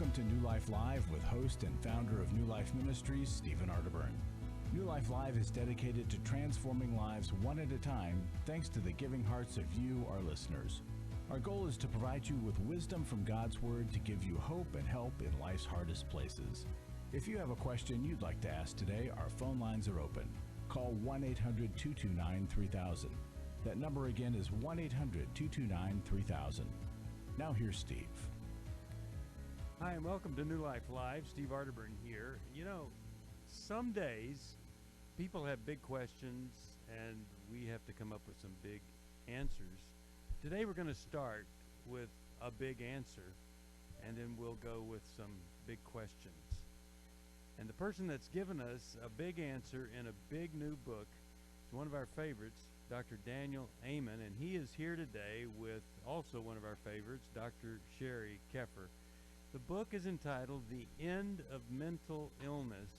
Welcome to New Life Live with host and founder of New Life Ministries, Stephen Arterburn. New Life Live is dedicated to transforming lives one at a time, thanks to the giving hearts of you, our listeners. Our goal is to provide you with wisdom from God's Word to give you hope and help in life's hardest places. If you have a question you'd like to ask today, our phone lines are open. Call 1-800-229-3000. That number again is 1-800-229-3000. Now here's Steve. Hi, and welcome to New Life Live. Steve Arterburn here. You know, some days people have big questions and we have to come up with some big answers. Today we're going to start with a big answer, and then we'll go with some big questions. And the person that's given us a big answer in a big new book is one of our favorites, Dr. Daniel Amen, and he is here today with also one of our favorites, Dr. Sheri, Keffer. The book is entitled The End of Mental Illness,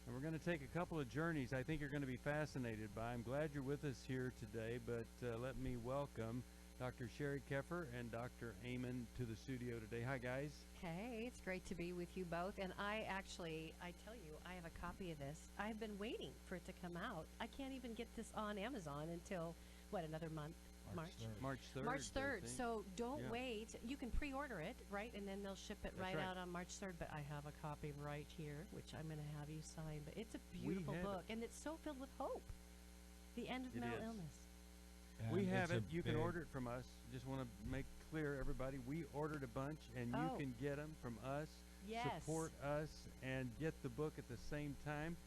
and we're going to take a couple of journeys I think you're going to be fascinated by. I'm glad you're with us here today, but let me welcome Dr. Sheri Keffer and Dr. Amen to the studio today. Hi, guys. Hey, it's great to be with you both. And I tell you, I have a copy of this. I've been waiting for it to come out. I can't even get this on Amazon until, another month? March 3rd. March 3rd. So don't wait. You can pre-order it, right? And then they'll ship it right out on March 3rd. But I have a copy right here, which I'm going to have you sign. But it's a beautiful book, and it's so filled with hope. The End of Mental Illness. And we have it. You can order it from us. Just want to make clear, everybody, we ordered a bunch, and you can get them from us. Yes. Support us and get the book at the same time,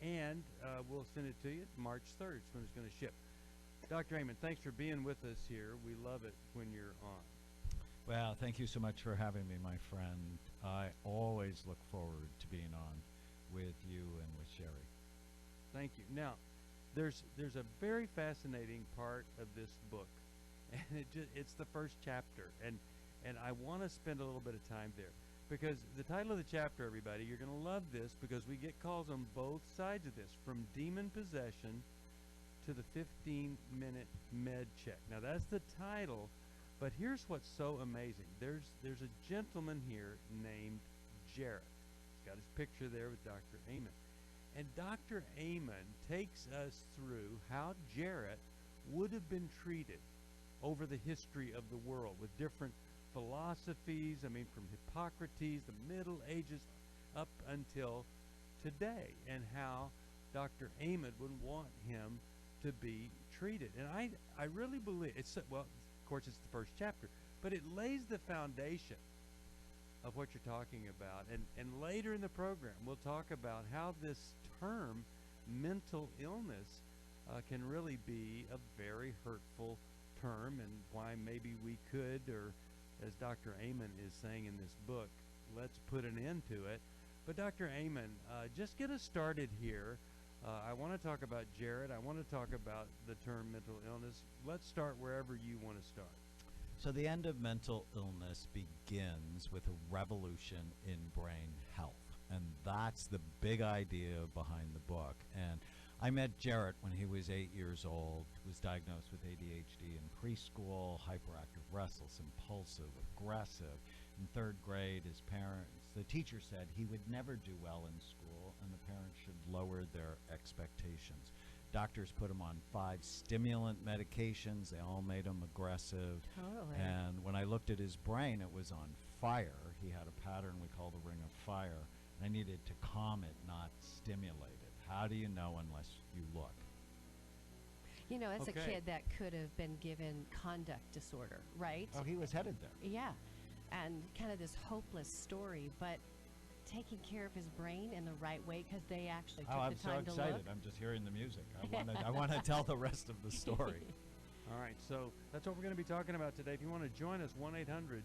and we'll send it to you March 3rd is when it's going to ship. Dr. Amen, thanks for being with us here. We love it when you're on. Well, thank you so much for having me, my friend. I always look forward to being on with you and with Sheri. Thank you. Now, there's a very fascinating part of this book, and it's the first chapter, and I want to spend a little bit of time there, because the title of the chapter, everybody, you're going to love this, because we get calls on both sides of this, from demon possession to the 15-minute med check. Now that's the title, but here's what's so amazing. There's a gentleman here named Jarrett. He's got his picture there with Dr. Amen. And Dr. Amen takes us through how Jarrett would have been treated over the history of the world with different philosophies, from Hippocrates, the Middle Ages, up until today, and how Dr. Amen would want him to be treated. And I really believe of course it's the first chapter, but it lays the foundation of what you're talking about. And later in the program, we'll talk about how this term, mental illness, can really be a very hurtful term, and why maybe we could, or as Dr. Amen is saying in this book, let's put an end to it. But Dr. Amen, just get us started here. I want to talk about Jarrett. I want to talk about the term mental illness. Let's start wherever you want to start. So the end of mental illness begins with a revolution in brain health. And that's the big idea behind the book. And I met Jarrett when he was 8 years old, was diagnosed with ADHD in preschool, hyperactive, restless, impulsive, aggressive. In third grade, the teacher said he would never do well in school, and the parents should lower their expectations. Doctors put him on 5 stimulant medications. They all made him aggressive. Totally. And when I looked at his brain, it was on fire. He had a pattern we call the ring of fire. I needed to calm it, not stimulate it. How do you know unless you look? You know, as a kid, that could have been given conduct disorder, right? Oh, he was headed there. Yeah. And kind of this hopeless story, but taking care of his brain in the right way, because they actually took the time to look. I'm so excited. I'm just hearing the music. I want to tell the rest of the story. All right, so that's what we're going to be talking about today. If you want to join us, 1-800-229-3000.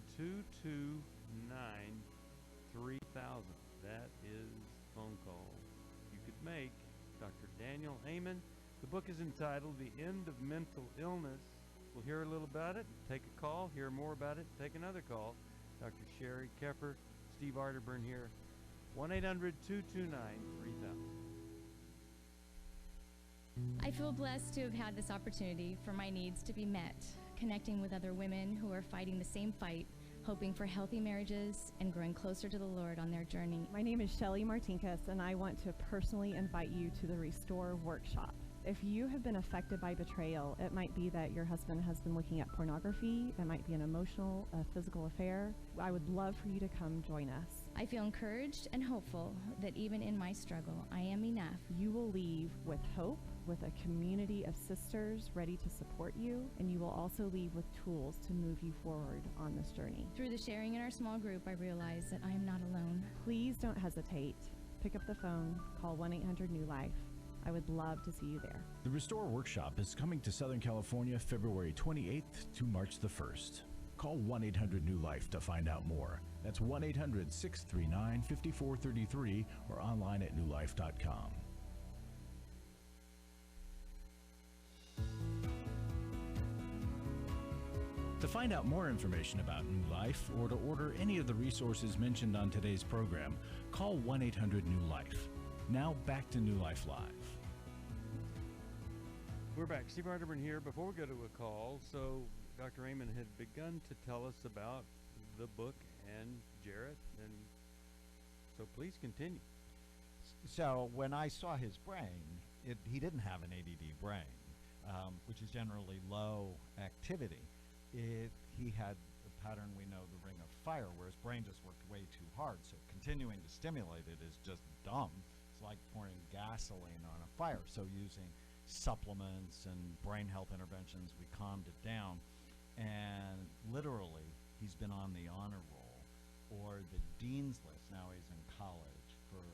That is phone call you could make. Dr. Daniel Amen. The book is entitled The End of Mental Illness. We'll hear a little about it, take a call, hear more about it, take another call. Dr. Sheri Keffer, Steve Arterburn here. 1-800-229-3000. I feel blessed to have had this opportunity for my needs to be met, connecting with other women who are fighting the same fight, hoping for healthy marriages and growing closer to the Lord on their journey. My name is Sheri Martinkus, and I want to personally invite you to the Restore Workshop. If you have been affected by betrayal, it might be that your husband has been looking at pornography, it might be an emotional, physical affair. I would love for you to come join us. I feel encouraged and hopeful that even in my struggle, I am enough. You will leave with hope, with a community of sisters ready to support you, and you will also leave with tools to move you forward on this journey. Through the sharing in our small group, I realize that I am not alone. Please don't hesitate. Pick up the phone, call 1-800-NEW-LIFE. I would love to see you there. The Restore Workshop is coming to Southern California February 28th to March the 1st. Call 1-800-NEW-LIFE to find out more. That's 1-800-639-5433 or online at newlife.com. To find out more information about New Life or to order any of the resources mentioned on today's program, call 1-800-NEW-LIFE. Now back to New Life Live. We're back. Steve Arterburn here. Before we go to a call, so Dr. Raymond had begun to tell us about the book and Jarrett, and so please continue. So when I saw his brain, he didn't have an ADD brain, which is generally low activity. He had a pattern we know, the ring of fire, where his brain just worked way too hard, so continuing to stimulate it is just dumb. It's like pouring gasoline on a fire. So using supplements and brain health interventions, we calmed it down. And literally, he's been on the honor roll or the dean's list. Now he's in college for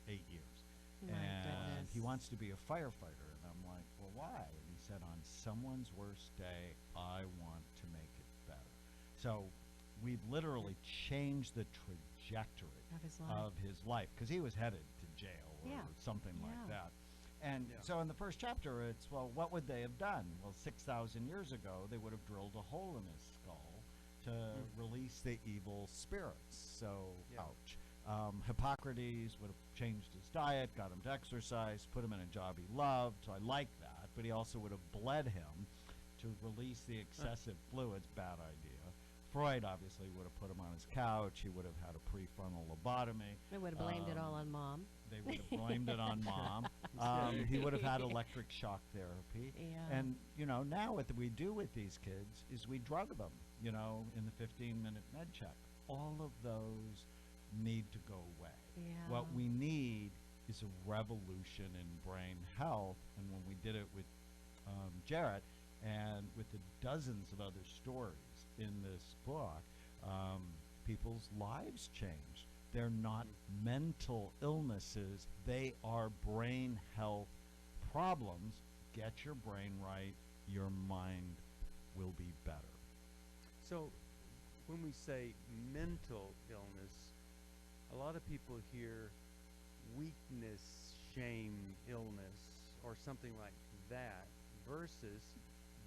8 years. My And he goodness. wants to be a firefighter. And I'm like, well, why? And he said, on someone's worst day, I want to make it better. So we've literally changed the trajectory Of his life. because he was headed to jail or Yeah. something like Yeah. that. And Yeah. so in the first chapter, it's, well, what would they have done? Well, 6,000 years ago, they would have drilled a hole in his skull to release the evil spirits. So, Yeah. ouch. Hippocrates would have changed his diet, got him to exercise, put him in a job he loved, so I like that. But he also would have bled him to release the excessive fluids, bad idea. Freud obviously would have put him on his couch. He would have had a prefrontal lobotomy. They would have blamed it all on mom. They would have blamed it on mom. He would have had electric shock therapy. Yeah. And, now what we do with these kids is we drug them, in the 15-minute med check. All of those need to go away. Yeah. What we need is a revolution in brain health. And when we did it with Jarrett and with the dozens of other stories in this book, people's lives changed. They're not mental illnesses. They are brain health problems. Get your brain right, your mind will be better. So when we say mental illness, a lot of people hear weakness, shame, illness, or something like that versus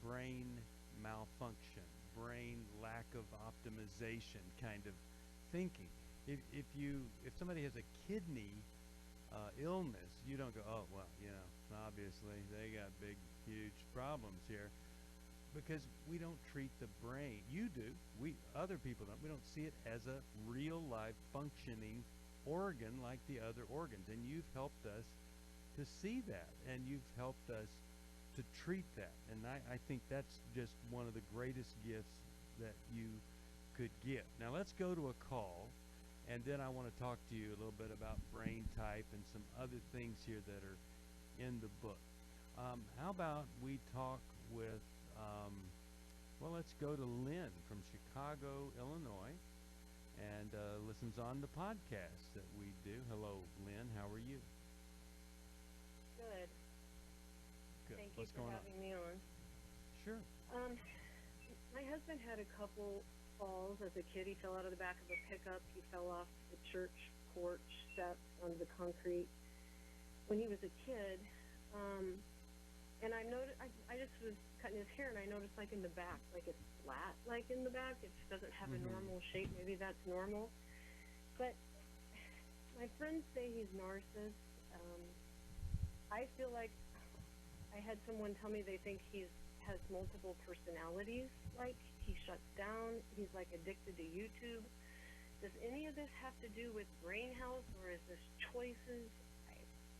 brain malfunction, brain lack of optimization kind of thinking. If somebody has a kidney illness, you don't go, oh, well, obviously they got big, huge problems here, because we don't treat the brain. You do. Other people don't. We don't see it as a real life functioning organ like the other organs. And you've helped us to see that, and you've helped us to treat that. And I think that's just one of the greatest gifts that you could give. Now let's go to a call, and then I want to talk to you a little bit about brain type and some other things here that are in the book. How about we talk with, let's go to Lynn from Chicago, Illinois, and listens on the podcast that we do. Hello, Lynn. How are you? Good. Good. Thank What's you for going having me on. Sure. My husband had a couple falls as a kid. He fell out of the back of a pickup. He fell off the church porch steps onto the concrete when he was a kid. And I noticed, I just was cutting his hair, and I noticed, like, in the back, like, it's flat, like, in the back. It just doesn't have a normal shape. Maybe that's normal. But my friends say he's narcissist. I feel like I had someone tell me they think has multiple personalities like He shuts down. He's like addicted to YouTube. Does any of this have to do with brain health, or is this choices?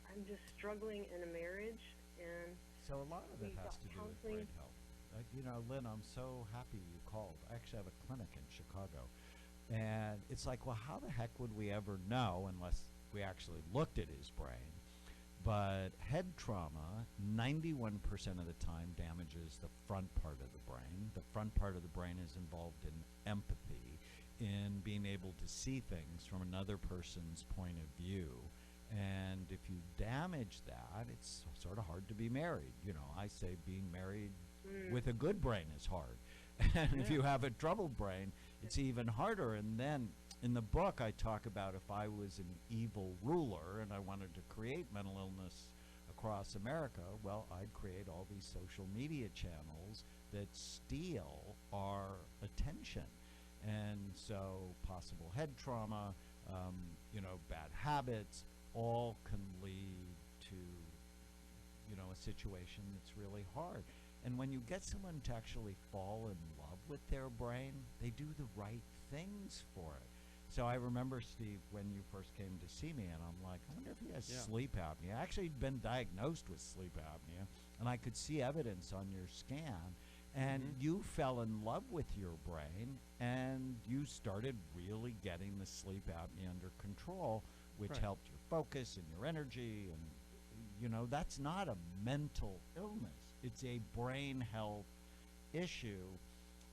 I'm just struggling in a marriage, and so a lot of it we've has got to do with counseling. brain health. You know, Lynn, I'm so happy you called. I actually have a clinic in Chicago. And it's like, well, how the heck would we ever know unless we actually looked at his brain? But head trauma, 91% of the time, damages the front part of the brain. The front part of the brain is involved in empathy, in being able to see things from another person's point of view. And if you damage that, it's sort of hard to be married. You know, I say being married with a good brain is hard. And if you have a troubled brain, it's even harder. And then in the book, I talk about if I was an evil ruler and I wanted to create mental illness across America, well, I'd create all these social media channels that steal our attention. And so possible head trauma, you know, bad habits, all can lead to, you know, a situation that's really hard. And when you get someone to actually fall in love with their brain, they do the right things for it. So I remember, Steve, when you first came to see me, and I'm like, I wonder if he has sleep apnea. I actually had been diagnosed with sleep apnea, and I could see evidence on your scan. And you fell in love with your brain, and you started really getting the sleep apnea under control, which helped your focus and your energy. And, you know, that's not a mental illness. It's a brain health issue,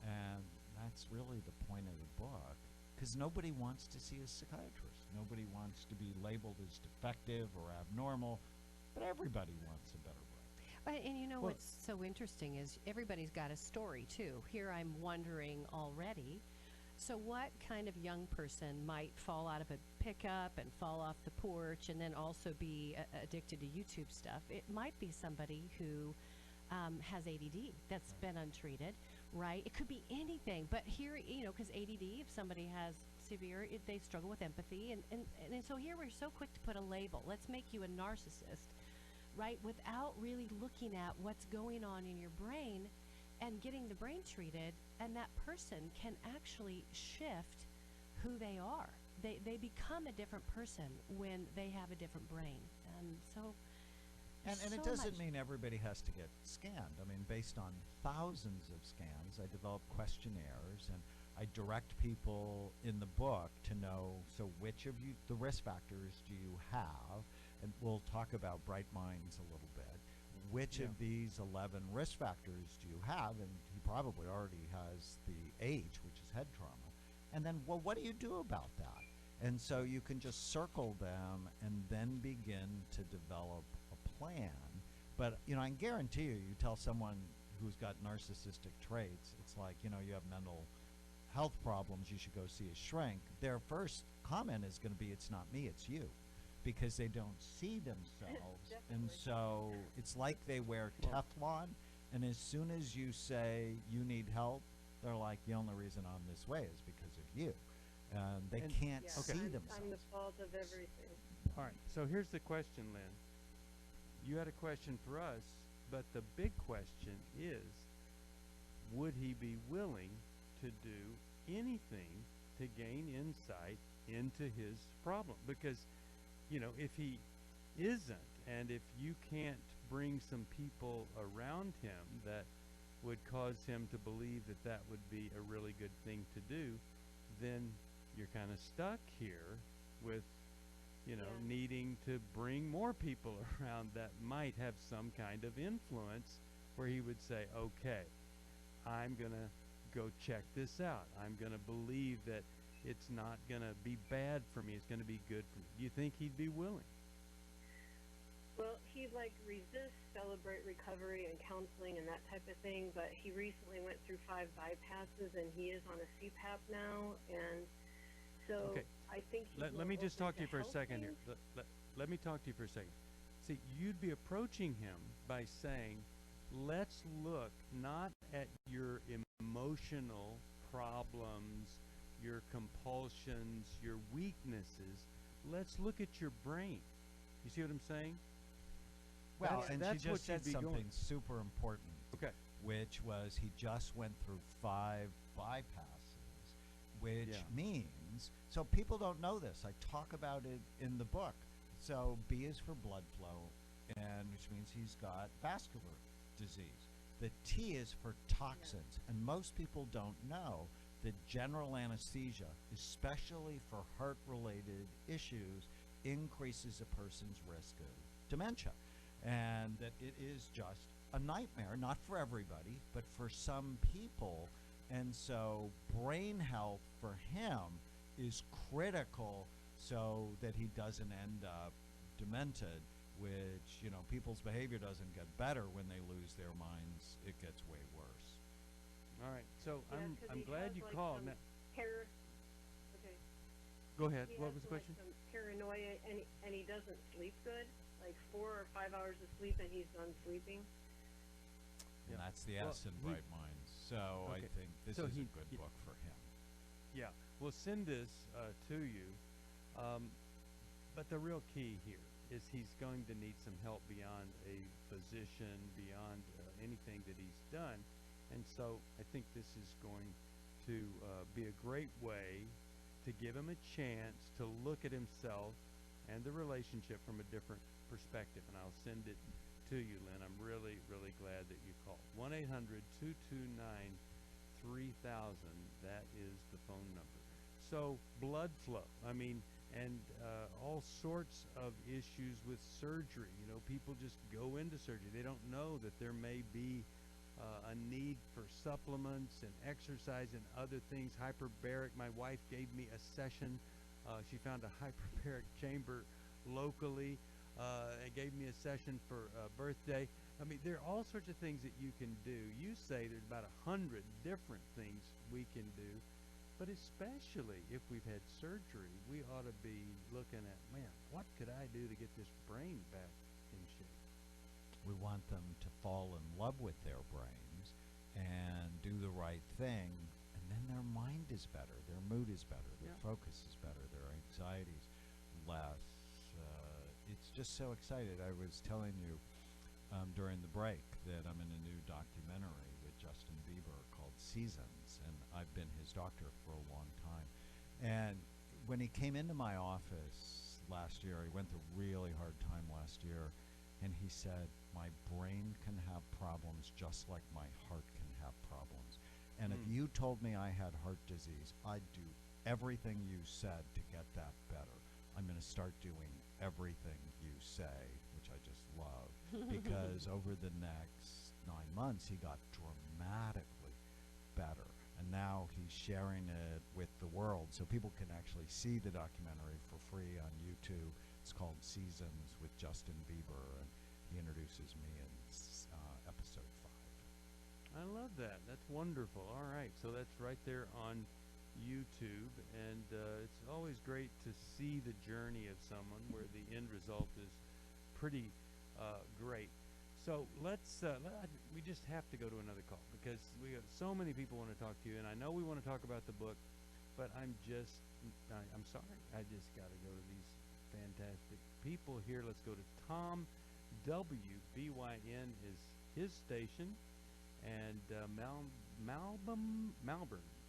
and that's really the point of the book, because nobody wants to see a psychiatrist. Nobody wants to be labeled as defective or abnormal, but everybody wants a better brain. And you know what's so interesting is everybody's got a story, too. Here I'm wondering already, so what kind of young person might fall out of a pickup and fall off the porch and then also be addicted to YouTube stuff? It might be somebody who has ADD that's been untreated, right? It could be anything. But here, you know, because ADD, if somebody has severe, they struggle with empathy. And so here we're so quick to put a label. Let's make you a narcissist, right? Without really looking at what's going on in your brain and getting the brain treated. And that person can actually shift who they are. They become a different person when they have a different brain. And so... And it doesn't mean everybody has to get scanned. I mean, based on thousands of scans, I develop questionnaires, and I direct people in the book to know, so which of you, the risk factors do you have? And we'll talk about Bright Minds a little bit. Which of these 11 risk factors do you have? And he probably already has the age, which is head trauma. And then, well, what do you do about that? And so you can just circle them and then begin to develop plan. But, you know, I can guarantee you tell someone who's got narcissistic traits, it's like, you know, you have mental health problems, you should go see a shrink. Their first comment is going to be, it's not me, it's you, because they don't see themselves. And so it's like they wear Teflon, and as soon as you say you need help, they're like, the only reason I'm this way is because of you. And they can't see themselves. I'm the fault of everything. All right, so here's the question, Lynn. You had a question for us, but the big question is, would he be willing to do anything to gain insight into his problem? Because, you know, if he isn't, and if you can't bring some people around him that would cause him to believe that that would be a really good thing to do, then you're kind of stuck here with, you know, needing to bring more people around that might have some kind of influence where he would say, okay, I'm going to go check this out. I'm going to believe that it's not going to be bad for me. It's going to be good for me. Do you think he'd be willing? Well, he like resists Celebrate Recovery and counseling and that type of thing, but he recently went through 5 bypasses and he is on a CPAP now, and so I think let me just talk to you for a second here. Let me talk to you for a second. See, you'd be approaching him by saying, let's look not at your emotional problems, your compulsions, your weaknesses. Let's look at your brain. You see what I'm saying? Well, and she just said something super important, which was he just went through 5 bypasses, which Yeah. means, so people don't know this. I talk about it in the book. So B is for blood flow, and which means he's got vascular disease. The T is for toxins, and most people don't know that general anesthesia, especially for heart-related issues, increases a person's risk of dementia, and that it is just a nightmare, not for everybody, but for some people. And so brain health for him is critical so that he doesn't end up demented, which, you know, people's behavior doesn't get better when they lose their minds. It gets way worse. All right. So Yeah, 'cause I'm he glad has, you like, called. some Now, Okay. go ahead. He What has was the like question? some paranoia, and he doesn't sleep good, like 4 or 5 hours of sleep, and he's done sleeping. And Yeah. that's the Well, S in he- Bright Minds. So I Okay. think this So is a he- good he- book for him. Yeah, we'll send this to you. But the real key here is he's going to need some help beyond a physician, beyond anything that he's done. And so I think this is going to be a great way to give him a chance to look at himself and the relationship from a different perspective. And I'll send it to you, Lynn. I'm really, really glad that you called. 1-800-229-3000. That is the phone number. So blood flow, I mean, and all sorts of issues with surgery. You know, people just go into surgery. They don't know that there may be a need for supplements and exercise and other things. Hyperbaric. My wife gave me a session. She found a hyperbaric chamber locally. It gave me a session for a birthday. I mean, there are all sorts of things that you can do. You say there's about 100 different things we can do, but especially if we've had surgery, we ought to be looking at, man, what could I do to get this brain back in shape? We want them to fall in love with their brains and do the right thing, and then their mind is better, their mood is better, their focus is better, their anxiety's less. It's just so excited. I was telling you during the break that I'm in a new documentary with Justin Bieber called Seasons, and I've been his doctor for a long time. And when he came into my office last year, he went through a really hard time last year, and he said, my brain can have problems just like my heart can have problems. And if you told me I had heart disease, I'd do everything you said to get that better. I'm going to start doing everything you say, which I just love, because over the next 9 months, he got dramatically better. And now he's sharing it with the world, so people can actually see the documentary for free on YouTube. It's called Seasons with Justin Bieber, and he introduces me in episode 5. I love that. That's wonderful. All right, so that's right there on YouTube, and it's always great to see the journey of someone where the end result is pretty great. So we just have to go to another call because we have so many people want to talk to you, and I know we want to talk about the book, but I'm sorry. I just got to go to these fantastic people here. Let's go to Tom W. BYN is his station, and Malvern,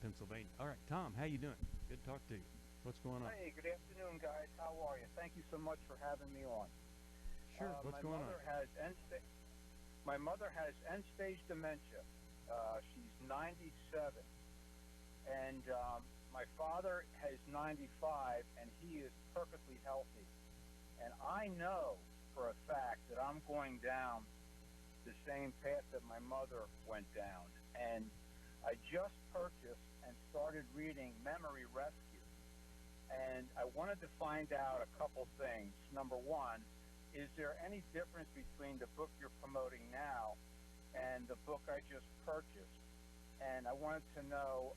Pennsylvania. All right, Tom, how you doing? Good to talk to you. What's going on? Hey, good afternoon, guys. How are you? Thank you so much for having me on. Sure. What's going on? My mother has end-stage dementia. She's 97, and my father has 95, and he is perfectly healthy. And I know for a fact that I'm going down the same path that my mother went down. And I just purchased and started reading Memory Rescue. And I wanted to find out a couple things. Number one, is there any difference between the book you're promoting now and the book I just purchased? And I wanted to know,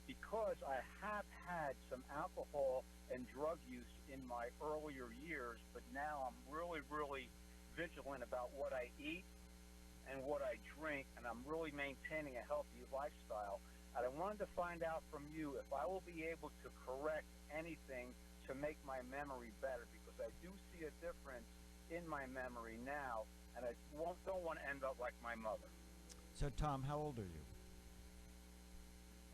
because I have had some alcohol and drug use in my earlier years, but now I'm really, really vigilant about what I eat and what I drink, and I'm really maintaining a healthy lifestyle. And I wanted to find out from you if I will be able to correct anything to make my memory better, because I do see a difference in my memory now, and I don't want to end up like my mother. So, Tom, how old are you?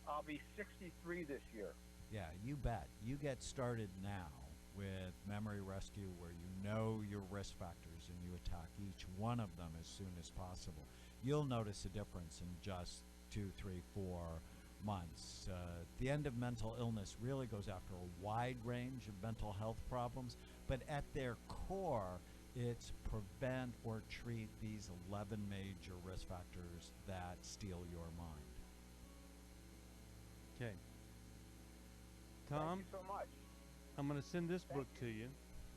I'll be 63 this year. Yeah, you bet. You get started now with Memory Rescue, where you know your risk factors and you attack each one of them as soon as possible. You'll notice a difference in just 2, 3, 4 months. The end of mental illness really goes after a wide range of mental health problems, but at their core, it's prevent or treat these 11 major risk factors that steal your mind. Okay. Tom, Thank you so much. I'm going to send this book to you.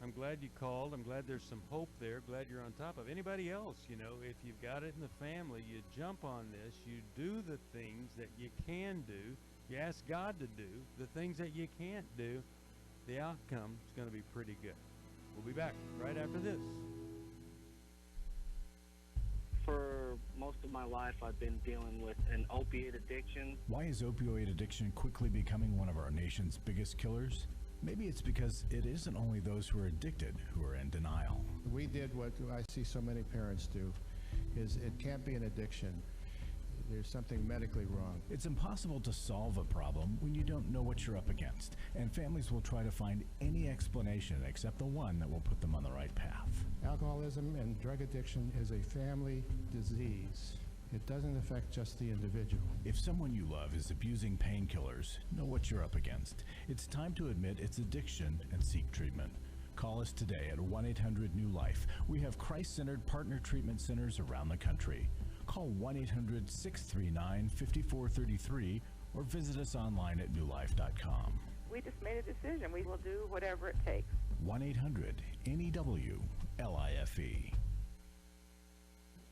I'm glad you called. I'm glad there's some hope there. Glad you're on top of anybody else. You know, if you've got it in the family, you jump on this. You do the things that you can do. You ask God to do the things that you can't do. The outcome is going to be pretty good. We'll be back right after this. For most of my life, I've been dealing with an opiate addiction. Why is opioid addiction quickly becoming one of our nation's biggest killers? Maybe it's because it isn't only those who are addicted who are in denial. We did what I see so many parents do, is it can't be an addiction. There's something medically wrong. It's impossible to solve a problem when you don't know what you're up against, and families will try to find any explanation except the one that will put them on the right path. Alcoholism and drug addiction is a family disease. It doesn't affect just the individual. If someone you love is abusing painkillers, know what you're up against. It's time to admit it's addiction and seek treatment. Call us today at 1-800-NEW-LIFE. We have Christ-centered partner treatment centers around the country. Call 1-800-639-5433 or visit us online at newlife.com. We just made a decision. We will do whatever it takes. 1-800-NEW-LIFE.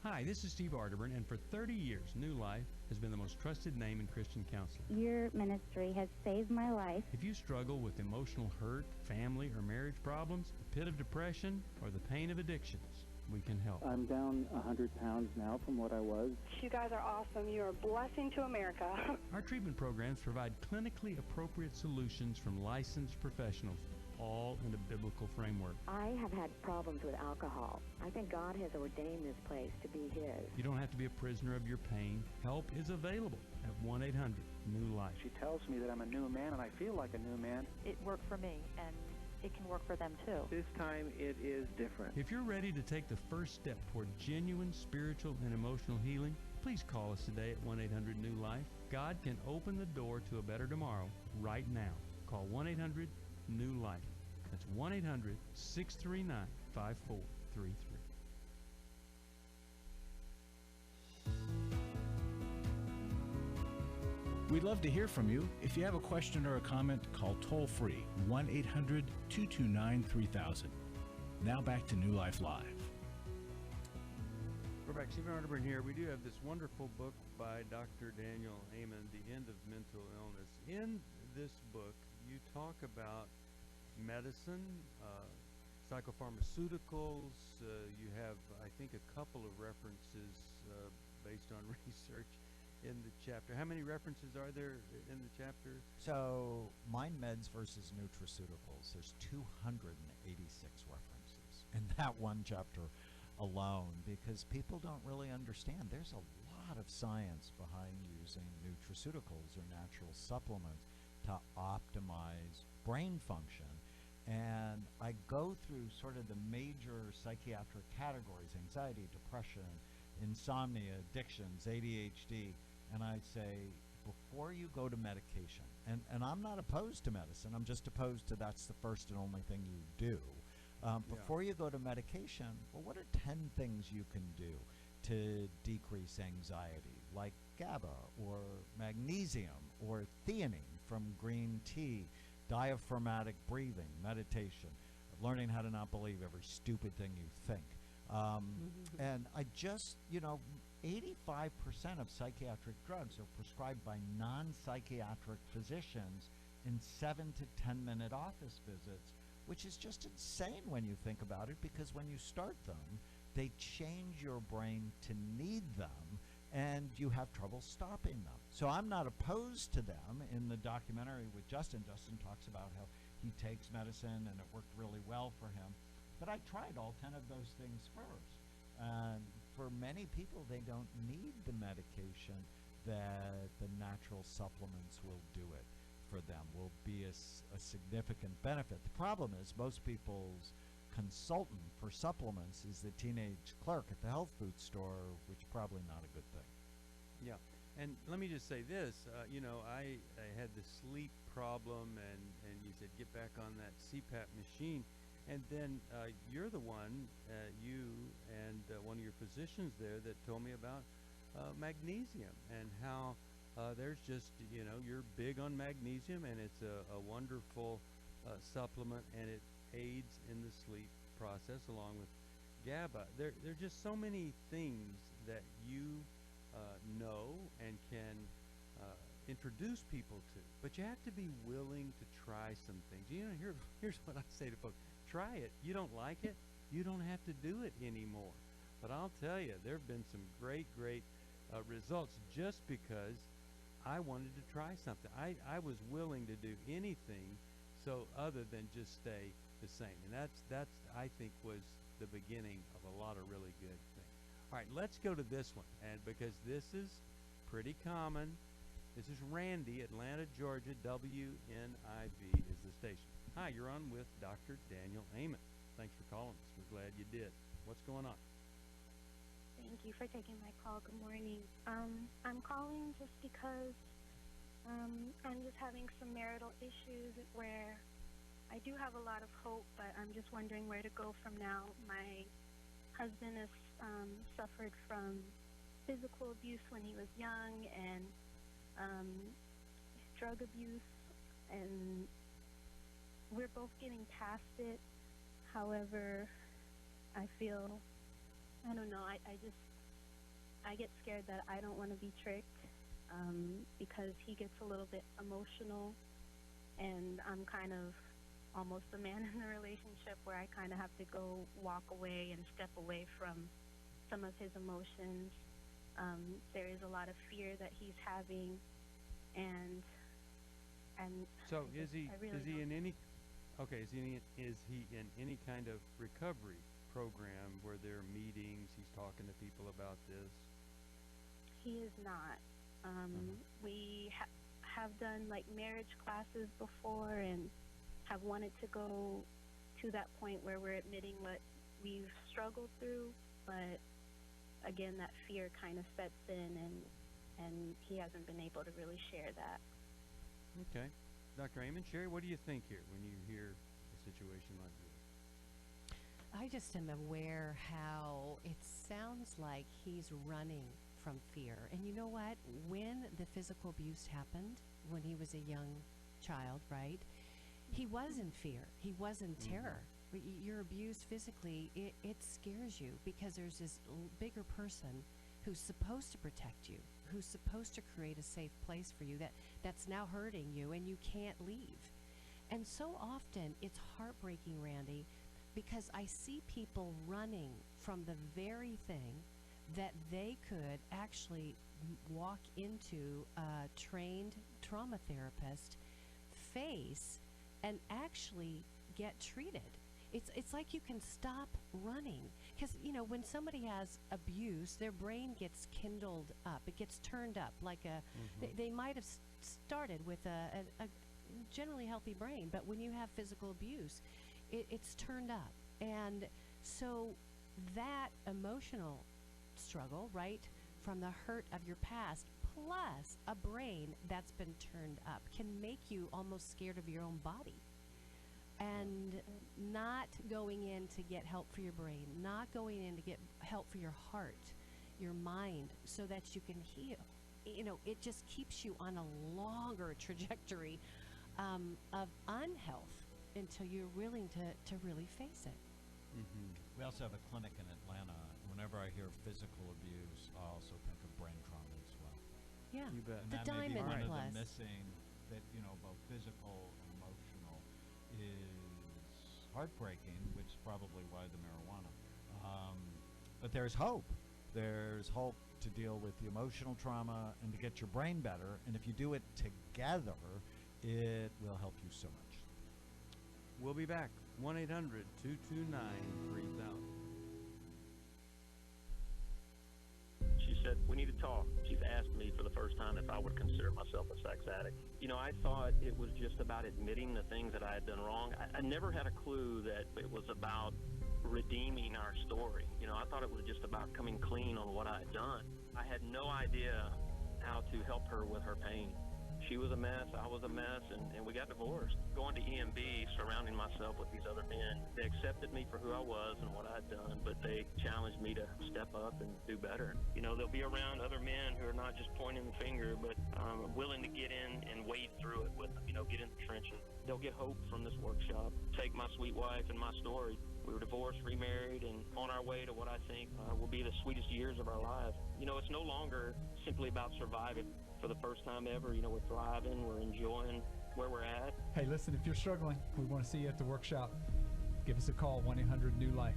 Hi, this is Steve Arterburn, and for 30 years, New Life has been the most trusted name in Christian counseling. Your ministry has saved my life. If you struggle with emotional hurt, family or marriage problems, a pit of depression, or the pain of addictions, we can help. I'm down 100 pounds now from what I was. You guys are awesome. You're a blessing to America. Our treatment programs provide clinically appropriate solutions from licensed professionals, all in a biblical framework. I have had problems with alcohol. I think God has ordained this place to be His. You don't have to be a prisoner of your pain. Help is available at 1-800-NEW-LIFE. She tells me that I'm a new man, and I feel like a new man. It worked for me, and it can work for them too. This time it is different. If you're ready to take the first step toward genuine spiritual and emotional healing, please call us today at 1-800-NEW-LIFE. God can open the door to a better tomorrow right now. Call 1-800-NEW-LIFE. That's 1-800-639-5433. We'd love to hear from you. If you have a question or a comment, call toll-free 1-800-229-3000. Now back to New Life Live. We're back. Stephen Arterburn here. We do have this wonderful book by Dr. Daniel Amen, The End of Mental Illness. In this book, you talk about medicine, psychopharmaceuticals. You have, I think, a couple of references based on research in the chapter. How many references are there in the chapter? So, mind meds versus nutraceuticals, there's 286 references in that one chapter alone, because people don't really understand. There's a lot of science behind using nutraceuticals or natural supplements to optimize brain function. And I go through sort of the major psychiatric categories: anxiety, depression, insomnia, addictions, ADHD, and I say, before you go to medication, and I'm not opposed to medicine, I'm just opposed to that's the first and only thing you do. Before you go to medication, well, what are 10 things you can do to decrease anxiety, like GABA or magnesium or theanine from green tea, diaphragmatic breathing, meditation, learning how to not believe every stupid thing you think. And I just, 85% of psychiatric drugs are prescribed by non-psychiatric physicians in 7 to 10 minute office visits, which is just insane when you think about it, because when you start them, they change your brain to need them, and you have trouble stopping them. So I'm not opposed to them. In the documentary with Justin talks about how he takes medicine and it worked really well for him. But I tried all 10 of those things first. And for many people, they don't need the medication. that the natural supplements will do it for them, will be a significant benefit. The problem is most people's consultant for supplements is the teenage clerk at the health food store, which is probably not a good thing. Yeah. And let me just say this, I had the sleep problem, and you said get back on that CPAP machine. And then you're the one, you and one of your physicians there that told me about magnesium and how there's just, you're big on magnesium, and it's a wonderful supplement, and it aids in the sleep process along with GABA. There are just so many things that you know and can introduce people to, but you have to be willing to try some things. Here's what I say to folks. Try it. You don't like it, you don't have to do it anymore. But I'll tell you, there have been some great results just because I wanted to try something. I was willing to do anything so other than just stay the same. And that's I think was the beginning of a lot of really good things. All right, let's go to this one, and because this is pretty common. This is Randy, Atlanta, Georgia. WNIV is the station. Hi, you're on with Dr. Daniel Amen. Thanks for calling us. We're glad you did. What's going on? Thank you for taking my call. Good morning. I'm calling just because I'm just having some marital issues where I do have a lot of hope, but I'm just wondering where to go from now. My husband has suffered from physical abuse when he was young, and drug abuse, and we're both getting past it. However, I feel, I don't know, I get scared that I don't want to be tricked because he gets a little bit emotional, and I'm kind of almost the man in the relationship where I kind of have to go walk away and step away from some of his emotions. There is a lot of fear that he's having, and so is he in any kind of recovery program where there are meetings, he's talking to people about this? He is not. We have done like marriage classes before and have wanted to go to that point where we're admitting what we've struggled through, but again, that fear kind of sets in, and he hasn't been able to really share that. Okay. Dr. Amen, Sheri, what do you think here when you hear a situation like this? I just am aware how it sounds like he's running from fear. And you know what? When the physical abuse happened, when he was a young child, right, he was in fear. He was in terror. You're abused physically, it scares you because there's this bigger person who's supposed to protect you, who's supposed to create a safe place for you that's now hurting you, and you can't leave. And so often it's heartbreaking, Randy, because I see people running from the very thing that they could actually walk into a trained trauma therapist, face, and actually get treated. It's like you can stop running, because when somebody has abuse, their brain gets kindled up, it gets turned up like they might have started with a generally healthy brain, but when you have physical abuse, it's turned up. And so that emotional struggle, right, from the hurt of your past plus a brain that's been turned up can make you almost scared of your own body. And not going in to get help for your brain, not going in to get help for your heart, your mind, so that you can heal. It just keeps you on a longer trajectory of unhealth until you're willing to really face it. We also have a clinic in Atlanta. Whenever I hear physical abuse, I also think of brain trauma as well. Yeah, you bet. And the that may be diamond one plus. of the missing, that both physical and emotional is heartbreaking, which is probably why the marijuana. But there's hope. There's hope to deal with the emotional trauma and to get your brain better. And if you do it together, it will help you so much. We'll be back. 1-800-229-3000. She's said, we need to talk. She's asked me for the first time if I would consider myself a sex addict. You know, I thought it was just about admitting the things that I had done wrong. I never had a clue that it was about redeeming our story. You know, I thought it was just about coming clean on what I had done. I had no idea how to help her with her pain. She was a mess, I was a mess, and we got divorced. Going to EMB, surrounding myself with these other men, they accepted me for who I was and what I had done, but they challenged me to step up and do better. You know, they'll be around other men who are not just pointing the finger, but willing to get in and wade through it with them, you know, get in the trenches. They'll get hope from this workshop. Take my sweet wife and my story. We were divorced, remarried, and on our way to what I think will be the sweetest years of our lives. You know, it's no longer simply about surviving. For the first time ever, you know, we're thriving, we're enjoying where we're at. Hey, listen, if you're struggling, we want to see you at the workshop. Give us a call, 1-800-NEW-LIFE.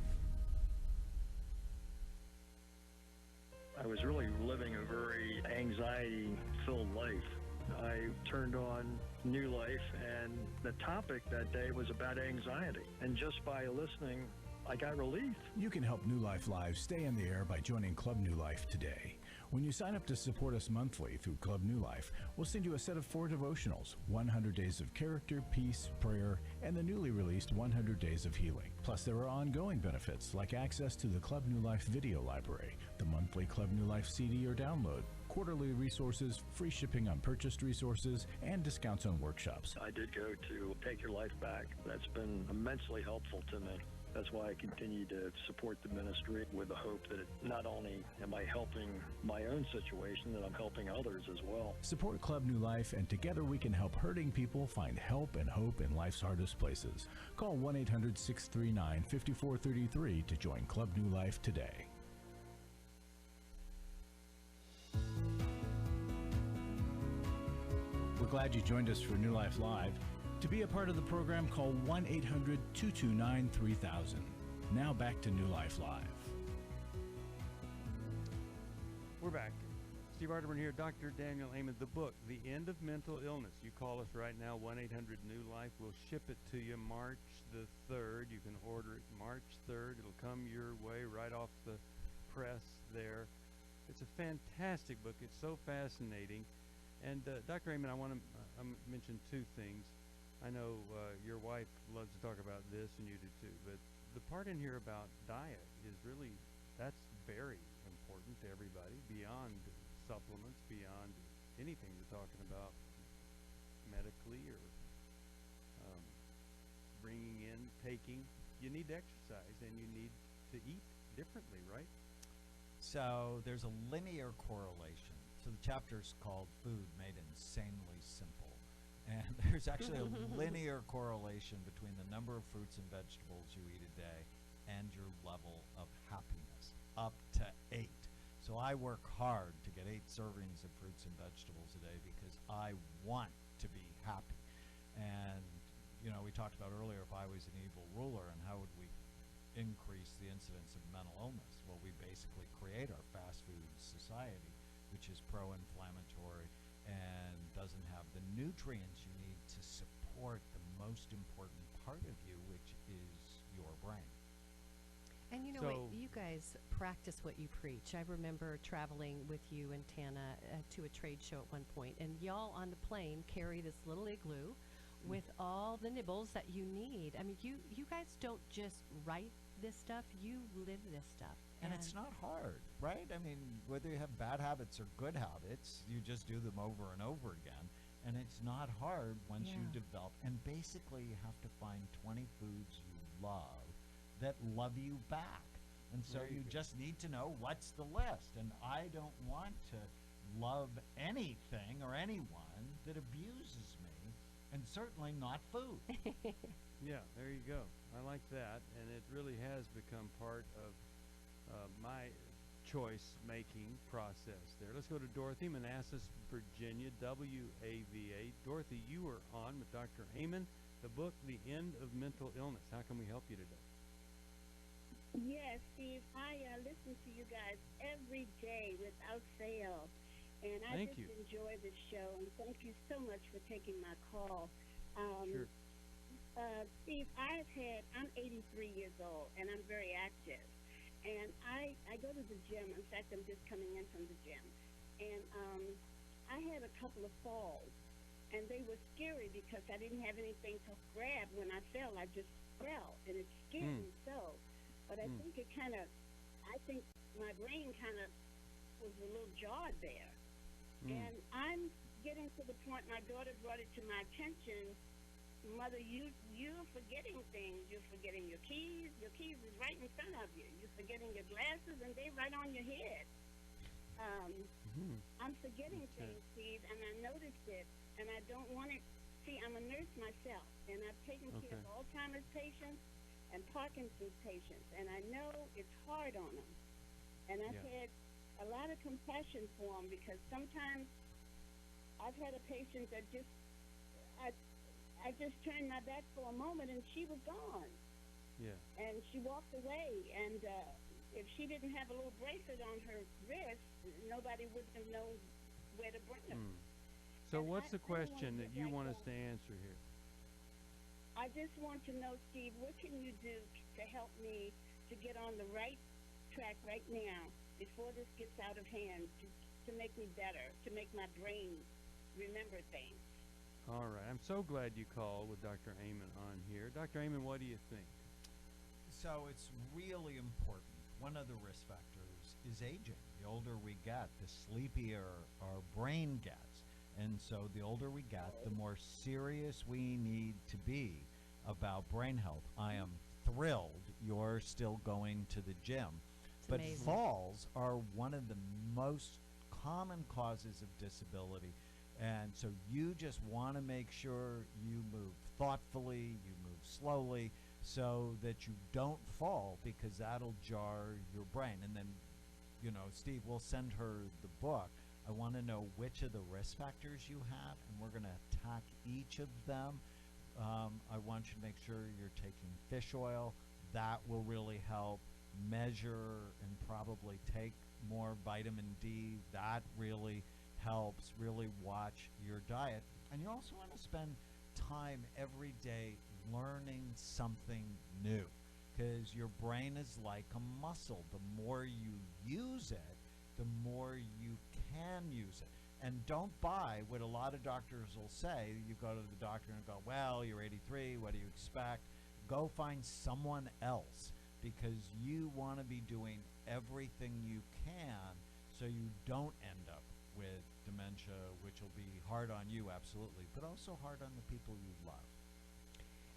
I was really living a very anxiety-filled life. I turned on New Life, and the topic that day was about anxiety. And just by listening, I got relief. You can help New Life Live stay in the air by joining Club New Life today. When you sign up to support us monthly through Club New Life, we'll send you a set of 4 devotionals, 100 Days of Character, Peace, Prayer, and the newly released 100 Days of Healing. Plus, there are ongoing benefits like access to the Club New Life video library, the monthly Club New Life CD or download, quarterly resources, free shipping on purchased resources, and discounts on workshops. I did go to Take Your Life Back. That's been immensely helpful to me. That's why I continue to support the ministry with the hope that not only am I helping my own situation, that I'm helping others as well. Support Club New Life, and together we can help hurting people find help and hope in life's hardest places. Call 1-800-639-5433 to join Club New Life today. We're glad you joined us for New Life Live. To be a part of the program, call 1-800-229-3000. Now back to New Life Live. We're back. Steve Arterburn here, Dr. Daniel Amen. The book, The End of Mental Illness. You call us right now, 1-800-NEW-LIFE. We'll ship it to you March the 3rd. You can order it March 3rd. It'll come your way right off the press there. It's a fantastic book. It's so fascinating. And Dr. Amen, I want to mention 2 things. I know your wife loves to talk about this, and you do too, but the part in here about diet is really, that's very important to everybody, beyond supplements, beyond anything you're talking about medically or bringing in, taking. You need to exercise, and you need to eat differently, right? So there's a linear correlation. So the chapter's called Food Made Insanely Simple. And there's actually a linear correlation between the number of fruits and vegetables you eat a day and your level of happiness, up to 8. So I work hard to get 8 servings of fruits and vegetables a day because I want to be happy. And, you know, we talked about earlier if I was an evil ruler and how would we increase the incidence of mental illness? Well, we basically create our fast food society, which is pro-inflammatory and doesn't have the nutrients you need to support the most important part of you, which is your brain. And you know what, you guys practice what you preach. I remember traveling with you and Tana to a trade show at one point, and y'all on the plane carry this little igloo with all the nibbles that you need. I mean, you guys don't just write this stuff, you live this stuff. And it's not hard, right? I mean, whether you have bad habits or good habits, you just do them over and over again. And it's not hard once you develop. And basically, you have to find 20 foods you love that love you back. And so you just need to know what's the list. And I don't want to love anything or anyone that abuses me, and certainly not food. Yeah, there you go. I like that. And it really has become part of my choice-making process there. Let's go to Dorothy, Manassas, Virginia, WAVA. Dorothy, you are on with Dr. Amen, the book, The End of Mental Illness. How can we help you today? Yes, Steve, I listen to you guys every day without fail, and I enjoy this show, and thank you so much for taking my call. Sure. Steve, I'm 83 years old, and I'm very active. And I go to the gym. In fact, I'm just coming in from the gym. And I had a couple of falls. And they were scary because I didn't have anything to grab when I fell. I just fell. And it scared me so. But I think I think my brain kind of was a little jarred there. And I'm getting to the point, my daughter brought it to my attention, Mother, you're forgetting things. You're forgetting your keys. Your keys is right in front of you. You're forgetting your glasses, and they're right on your head. I'm forgetting things, Steve, and I noticed it, and I don't want to. See, I'm a nurse myself, and I've taken care of Alzheimer's patients and Parkinson's patients, and I know it's hard on them. And I've had a lot of compassion for them because sometimes I've had a patient that just, I just turned my back for a moment and she was gone. Yeah. And she walked away, and if she didn't have a little bracelet on her wrist, nobody would have known where to bring her. So what's the question that you want us to answer here? I just want to know, Steve, what can you do to help me to get on the right track right now before this gets out of hand, to make me better, to make my brain remember things? All right. I'm so glad you called with Dr. Amen on here. Dr. Amen, what do you think? So it's really important. One of the risk factors is aging. The older we get, the sleepier our brain gets. And so the older we get, the more serious we need to be about brain health. I am thrilled you're still going to the gym. But amazing. Falls are one of the most common causes of disability. And so you just want to make sure you move thoughtfully, you move slowly, so that you don't fall, because that'll jar your brain. And then, you know, Steve, we'll send her the book. I want to know which of the risk factors you have, and we're going to attack each of them. I want you to make sure you're taking fish oil. That will really help. Measure and probably take more vitamin D. That really helps. Really watch your diet. And you also want to spend time every day learning something new, because your brain is like a muscle. The more you use it, the more you can use it. And don't buy what a lot of doctors will say. You go to the doctor and go, well, you're 83, what do you expect? Go find someone else, because you want to be doing everything you can so you don't end up with dementia, which will be hard on you, absolutely, but also hard on the people you love.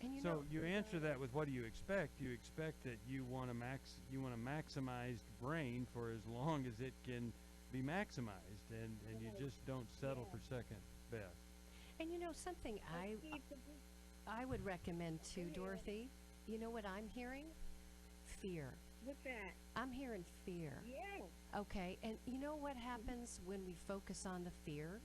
And you answer that with what do you expect? You expect that you want a maximized brain for as long as it can be maximized, and you just don't settle for second best. And you know something I would recommend too, Dorothy. You know what I'm hearing? Fear. What's that? I'm hearing fear. Yeah. Okay, and you know what happens when we focus on the fear?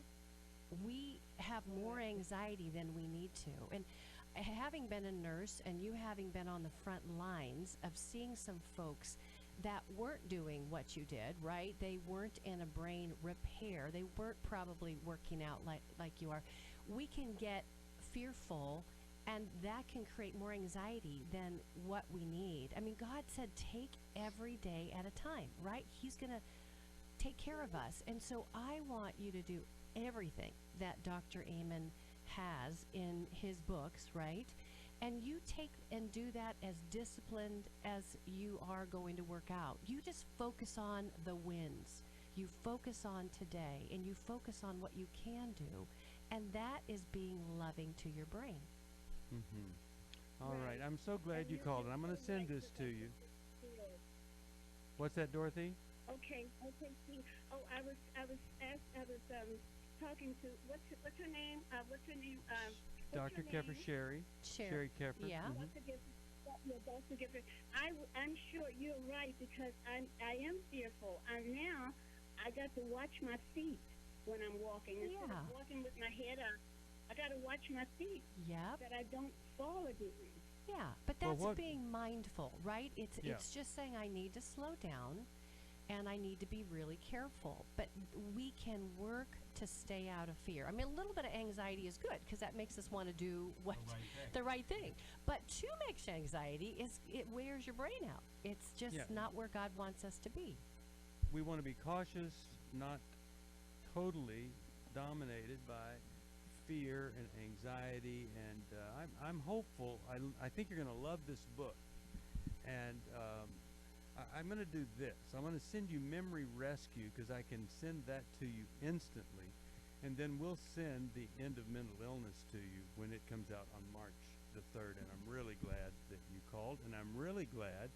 We have more anxiety than we need to. And having been a nurse and you having been on the front lines of seeing some folks that weren't doing what you did, right? They weren't in a brain repair. They weren't probably working out like you are. We can get fearful, and that can create more anxiety than what we need. I mean, God said take every day at a time, right? He's going to take care of us. And so I want you to do everything that Dr. Amen has in his books, right? And you take and do that as disciplined as you are going to work out. You just focus on the wins. You focus on today, and you focus on what you can do. And that is being loving to your brain. All right. I'm so glad you called, and I'm going to send this to you. What's that, Dorothy? Okay, Steve. Oh, I was talking to what's her name? Dr. Keffer, Sheri. Sheri Keffer. Yeah. Dr. Keffer. I'm sure you're right, because I am fearful. And now I got to watch my feet when I'm walking. Instead of walking with my head up, I got to watch my feet. Yeah. That I don't fall again. Yeah, but that's being mindful, right? It's just saying I need to slow down, and I need to be really careful. But we can work to stay out of fear. I mean, a little bit of anxiety is good because that makes us want to do what the right thing. But too much anxiety it wears your brain out. It's just not where God wants us to be. We want to be cautious, not totally dominated by fear and anxiety. And I'm hopeful. I think you're going to love this book. And I'm going to do this. I'm going to send you Memory Rescue because I can send that to you instantly. And then we'll send the End of Mental Illness to you when it comes out on March the 3rd. And I'm really glad that you called. And I'm really glad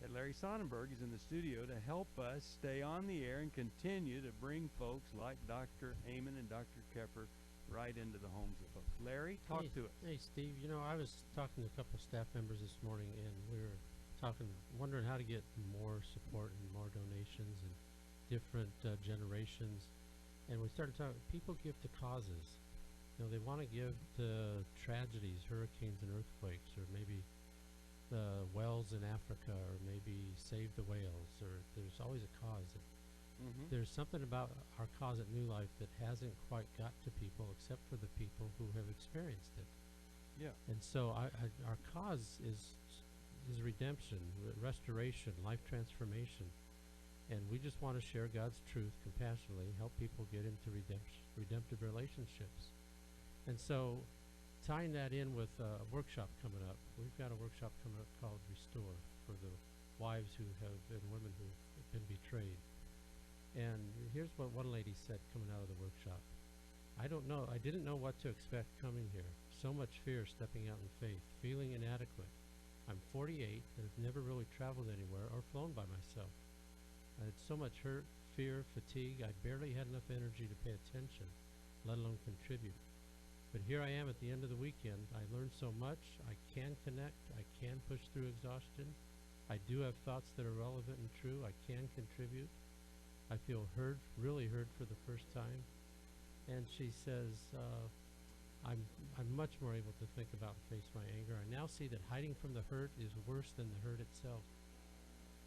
that Larry Sonnenberg is in the studio to help us stay on the air and continue to bring folks like Dr. Amen and Dr. Keffer right into the homes of folks. Larry, talk to us. Hey, Steve. You know, I was talking to a couple of staff members this morning, and we were wondering how to get more support and more donations and different generations. And we started talking, people give to causes. You know, they want to give to tragedies, hurricanes and earthquakes, or maybe the wells in Africa, or maybe Save the Whales, or there's always a cause. There's something about our cause at New Life that hasn't quite got to people except for the people who have experienced it. Yeah. And so our cause is redemption, restoration, life transformation. And we just want to share God's truth compassionately, help people get into redemptive relationships. And so tying that in with a workshop coming up, we've got a workshop coming up called Restore for the wives who have and women who have been betrayed. And here's what one lady said coming out of the workshop. I didn't know what to expect coming here. So much fear stepping out in faith, feeling inadequate. I'm 48 and have never really traveled anywhere or flown by myself. I had so much hurt, fear, fatigue, I barely had enough energy to pay attention, let alone contribute. But here I am at the end of the weekend. I learned so much. I can connect. I can push through exhaustion. I do have thoughts that are relevant and true. I can contribute. I feel heard, really heard for the first time. And she says, I'm much more able to think about and face my anger. I now see that hiding from the hurt is worse than the hurt itself.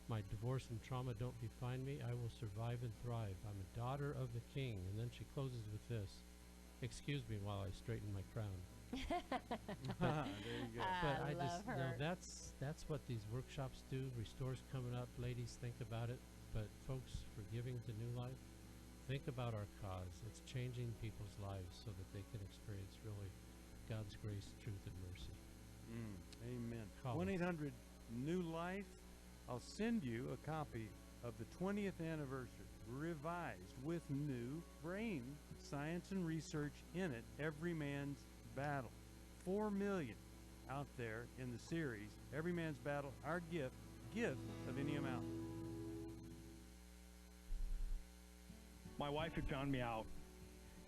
My divorce and trauma don't define me. I will survive and thrive. I'm a daughter of the King. And then she closes with this. Excuse me while I straighten my crown. There you go. But I love just her. know that's what these workshops do. Restore's coming up. Ladies, think about it. But folks, for giving to New Life, think about our cause. It's changing people's lives so that they can experience really God's grace, truth, and mercy. Amen. Call 1-800-NEW-LIFE. I'll send you a copy of the 20th anniversary, revised with new brain science and research in it, Every Man's Battle. 4 million out there in the series, Every Man's Battle, our gift of any amount. My wife had found me out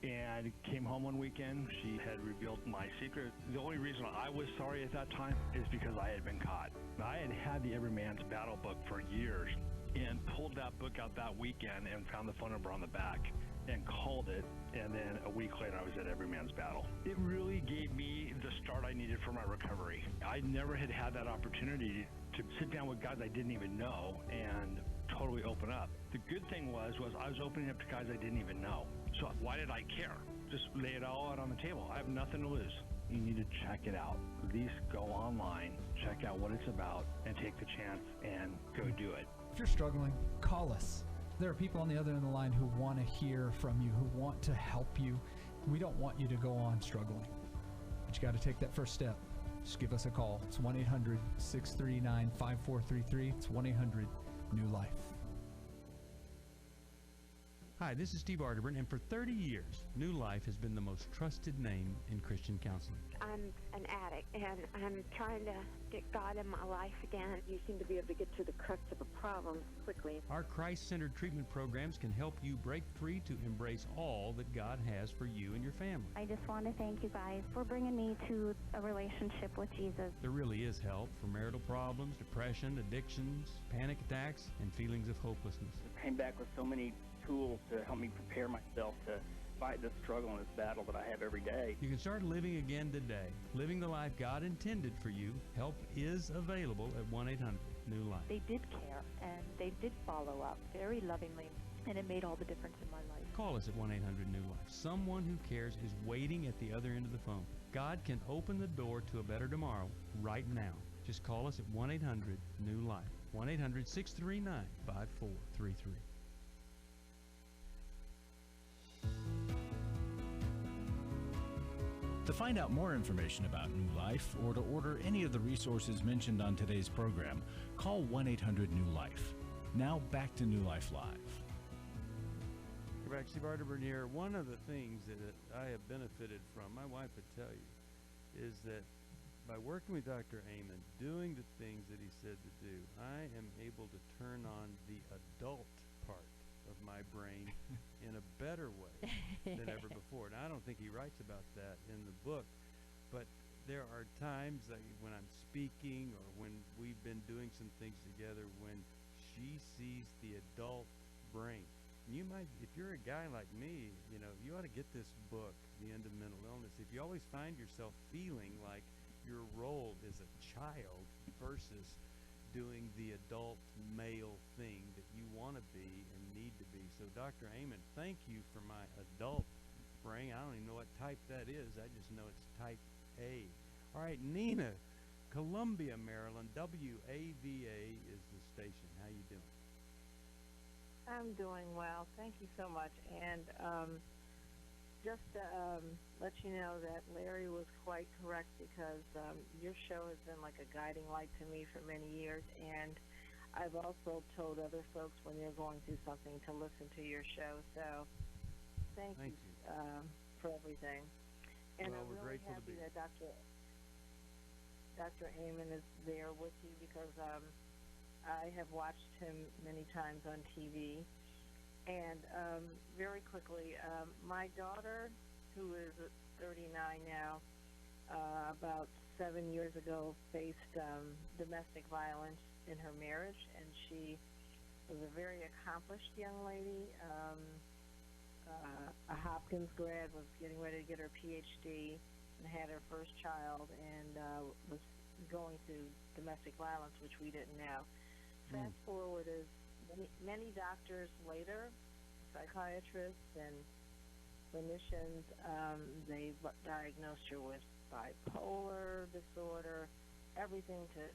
and came home one weekend. She had revealed my secret. The only reason I was sorry at that time is because I had been caught. I had the Every Man's Battle book for years and pulled that book out that weekend and found the phone number on the back and called it, and then a week later I was at Every Man's Battle. It really gave me the start I needed for my recovery. I never had that opportunity to sit down with guys I didn't even know and totally open up. The good thing was I was opening up to guys I didn't even know. So why did I care? Just lay it all out on the table. I have nothing to lose. You need to check it out. At least go online, check out what it's about, and take the chance and go do it. If you're struggling, call us. There are people on the other end of the line who want to hear from you, who want to help you. We don't want you to go on struggling, but you got to take that first step. Just give us a call. It's 1-800-639-5433. It's 1-800-NEW-LIFE. Hi, this is Steve Arterburn, and for 30 years, New Life has been the most trusted name in Christian counseling. I'm an addict, and I'm trying to get God in my life again. You seem to be able to get to the crux of a problem quickly. Our Christ-centered treatment programs can help you break free to embrace all that God has for you and your family. I just want to thank you guys for bringing me to a relationship with Jesus. There really is help for marital problems, depression, addictions, panic attacks, and feelings of hopelessness. I came back with so many tools to help me prepare myself to fight this struggle and this battle that I have every day. You can start living again today, living the life God intended for you. Help is available at 1-800-NEW-LIFE. They did care, and they did follow up very lovingly. and it made all the difference in my life. Call us at 1-800-NEW-LIFE. Someone who cares is waiting at the other end of the phone. God can open the door to a better tomorrow right now. Just call us at 1-800-NEW-LIFE. 1-800-639-5433. To find out more information about New Life or to order any of the resources mentioned on today's program, call 1-800-NEW-LIFE. Now back to New Life Live. We're back. Steve Arterburn here. One of the things that I have benefited from, my wife would tell you, is that by working with Dr. Amen, doing the things that he said to do, I am able to turn on the adult part of my brain in a better way than ever before. Now, I don't think he writes about that in the book, but there are times like when I'm speaking or when we've been doing some things together when she sees the adult brain. And you might, if you're a guy like me, you know, you ought to get this book, The End of Mental Illness. If you always find yourself feeling like your role is a child versus doing the adult male thing that you want to be and need to be. So Dr. Amen, thank you for my adult brain. I don't even know what type that is. I just know it's type A. All right, Nina, Columbia, Maryland, WAVA is the station. How you doing? I'm doing well. Thank you so much. And just to let you know that Larry was quite correct because your show has been like a guiding light to me for many years, and I've also told other folks when they're going through something to listen to your show. So thank you. For everything. And well, I'm we're really grateful happy to be. that Dr. Amen is there with you because I have watched him many times on TV. And very quickly, my daughter, who is 39 now, about 7 years ago faced domestic violence in her marriage, and she was a very accomplished young lady, a Hopkins grad, was getting ready to get her PhD, and had her first child, and was going through domestic violence, which we didn't know. Fast forward is many doctors later, psychiatrists and clinicians, they diagnosed her with bipolar disorder, everything to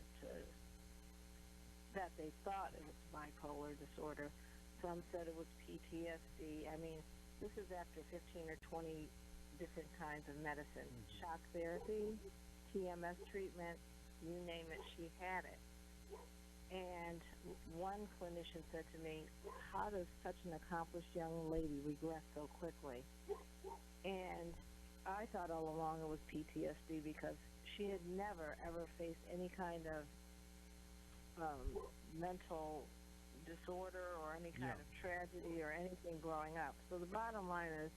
that they thought it was bipolar disorder. Some said it was PTSD. I mean, this is after 15 or 20 different kinds of medicine, shock therapy, TMS treatment, you name it, she had it. And one clinician said to me, how does such an accomplished young lady regress so quickly? And I thought all along it was PTSD because she had never, ever faced any kind of mental disorder or any kind of tragedy or anything growing up. So the bottom line is,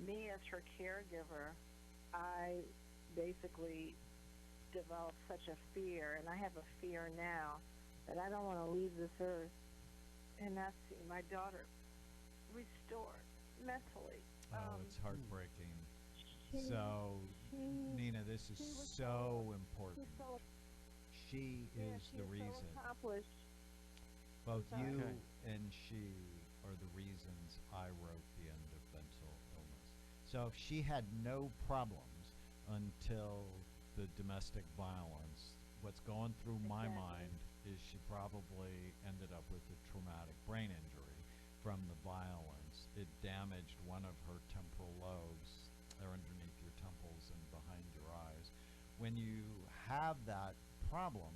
me as her caregiver, I basically developed such a fear, and I have a fear now that I don't want to leave this earth and not see my daughter restored mentally. It's heartbreaking. Nina, this is so important. She is the reason. So accomplished. Both you and she are the reasons I wrote The End of Mental Illness. So if she had no problems until the domestic violence, what's going through my mind is she probably ended up with a traumatic brain injury from the violence. It damaged one of her temporal lobes. They're underneath your temples and behind your eyes. When you have that problem,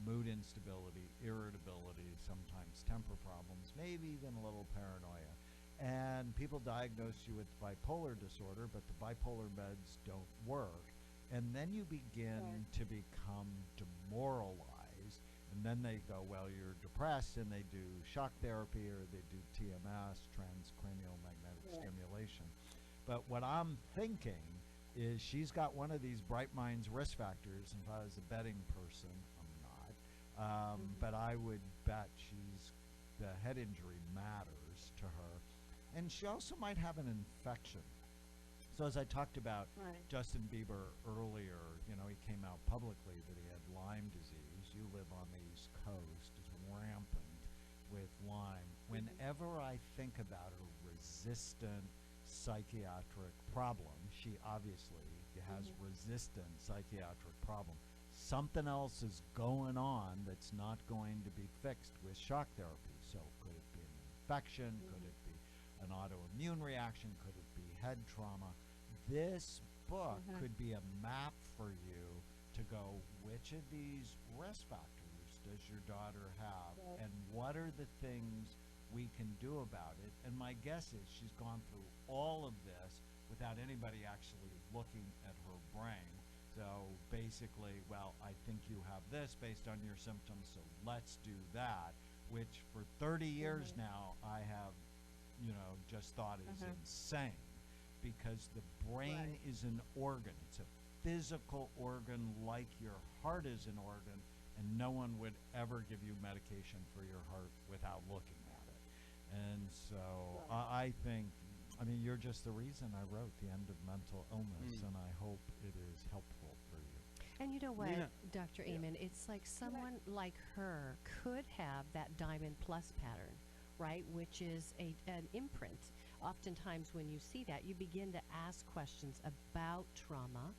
mood instability, irritability, sometimes temper problems, maybe even a little paranoia, and people diagnose you with bipolar disorder, but the bipolar meds don't work, and then you begin to become demoralized, and then they go, well, you're depressed, and they do shock therapy or they do TMS, transcranial magnetic stimulation. But what I'm thinking is she's got one of these Bright Minds risk factors. If I was a betting person, I'm not, but I would bet the head injury matters to her. And she also might have an infection. So as I talked about Justin Bieber earlier, you know, he came out publicly that he had Lyme disease. You live on the East Coast, it's rampant with Lyme. Whenever I think about a resistant psychiatric problem, she obviously has resistant psychiatric problem. Something else is going on that's not going to be fixed with shock therapy. So could it be an infection? Could it be an autoimmune reaction? Could it be head trauma? This book could be a map for you to go, which of these risk factors does your daughter have, and what are the things we can do about it? And my guess is she's gone through all of this without anybody actually looking at her brain. So basically, well, I think you have this based on your symptoms, so let's do that, which for 30 years now I have, just thought is insane, because the brain is an organ. It's a physical organ like your heart is an organ, and no one would ever give you medication for your heart without looking at it. And so I think, you're just the reason I wrote The End of Mental Illness, and I hope it is helpful for you. And you know what, Dr. Amen, it's like someone like her could have that Diamond Plus pattern, right, which is an imprint. Oftentimes when you see that, you begin to ask questions about trauma.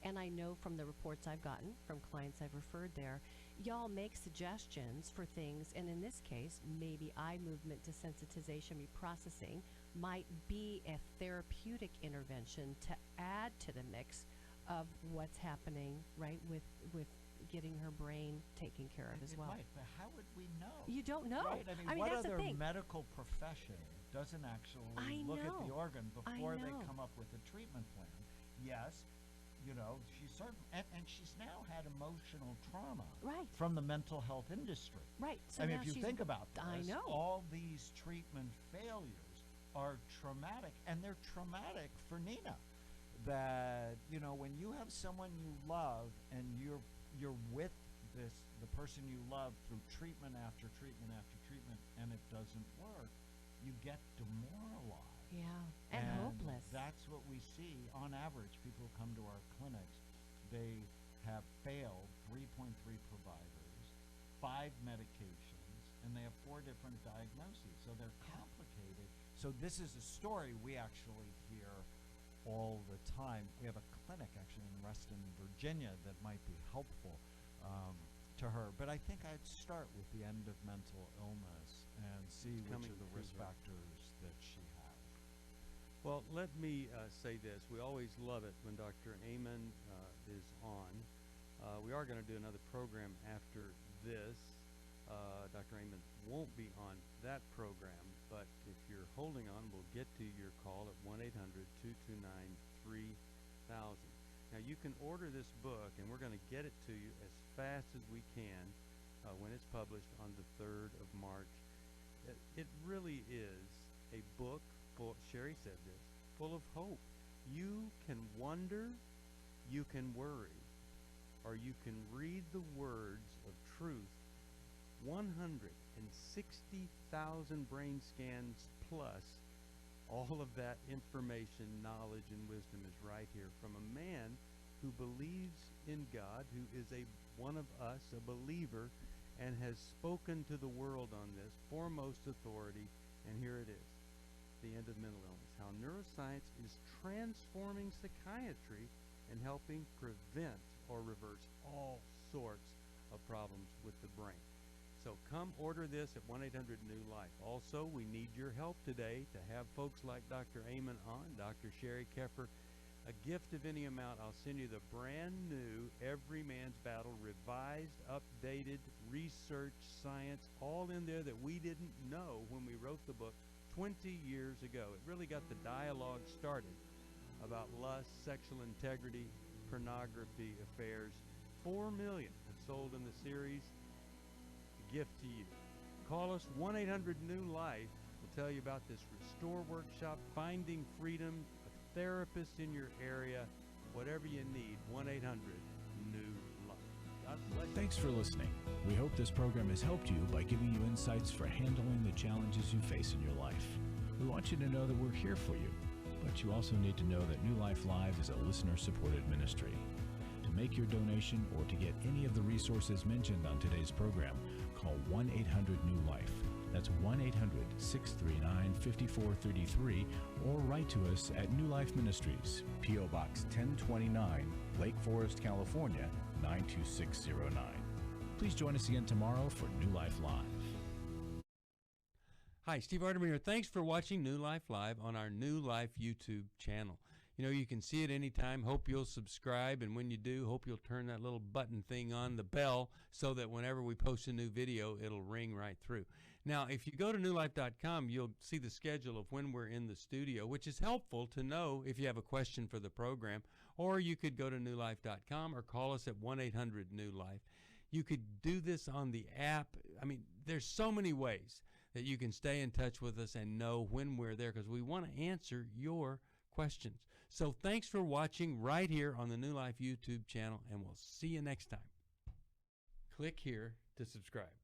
And I know from the reports I've gotten from clients I've referred there, y'all make suggestions for things. And in this case, maybe eye movement desensitization reprocessing might be a therapeutic intervention to add to the mix of what's happening, right, with getting her brain taken care of as well. Right, but how would we know? You don't know. Right? What that's other the thing. medical profession doesn't actually look at the organ before they come up with a treatment plan? Yes, she's certain, and she's now had emotional trauma from the mental health industry. Right. So if you think about this, all know. these treatment failures are traumatic, and they're traumatic for Nina. That, when you have someone you love and you're with the person you love through treatment after treatment after treatment, and it doesn't work, you get demoralized. Yeah, and hopeless. That's what we see on average. People come to our clinics, they have failed 3.3 providers, 5 medications, and they have 4 different diagnoses. So they're complicated. So this is a story we actually hear all the time. We have a clinic actually in Reston, Virginia that might be helpful to her. But I think I'd start with the end of mental illness and see which of the risk factors that she has. Well, let me say this. We always love it when Dr. Amen is on. We are going to do another program after this. Dr. Amen won't be on that program, but if you're holding on, we'll get to your call at 1-800-229-3000. Now, you can order this book, and we're going to get it to you as fast as we can when it's published on the 3rd of March. It really is a book full, Sheri said this, full of hope. You can wonder, you can worry, or you can read the words of truth. 160,000 brain scans plus all of that information, knowledge, and wisdom is right here from a man who believes in God, who is one of us, a believer, and has spoken to the world on this, foremost authority, and here it is. The End of Mental Illness, how neuroscience is transforming psychiatry and helping prevent or reverse all sorts of problems with the brain. So come order this at 1-800-NEW-LIFE. Also, we need your help today to have folks like Dr. Amen on, Dr. Sheri Keffer. A gift of any amount, I'll send you the brand new Every Man's Battle, revised, updated, research, science, all in there that we didn't know when we wrote the book 20 years ago. It really got the dialogue started about lust, sexual integrity, pornography, affairs. 4 million have sold in the series. Gift to you. Call us 1-800-NEW-LIFE. We'll tell you about this Restore Workshop, Finding Freedom, a therapist in your area, whatever you need. 1-800-NEW-LIFE. God bless you. Thanks for listening. We hope this program has helped you by giving you insights for handling the challenges you face in your life. We want you to know that we're here for you, but you also need to know that New Life Live is a listener-supported ministry. To make your donation or to get any of the resources mentioned on today's program, call 1-800-NEW-LIFE. That's 1-800-639-5433, or write to us at New Life Ministries, P.O. Box 1029, Lake Forest, California, 92609. Please join us again tomorrow for New Life Live. Hi, Steve Arterburn here. Thanks for watching New Life Live on our New Life YouTube channel. You know, you can see it anytime. Hope you'll subscribe, and when you do, hope you'll turn that little button thing on, the bell, so that whenever we post a new video, it'll ring right through. Now, if you go to newlife.com, you'll see the schedule of when we're in the studio, which is helpful to know if you have a question for the program, or you could go to newlife.com or call us at 1-800-NEW-LIFE. You could do this on the app. I mean, there's so many ways that you can stay in touch with us and know when we're there, because we want to answer your questions. So thanks for watching right here on the New Life YouTube channel, and we'll see you next time. Click here to subscribe.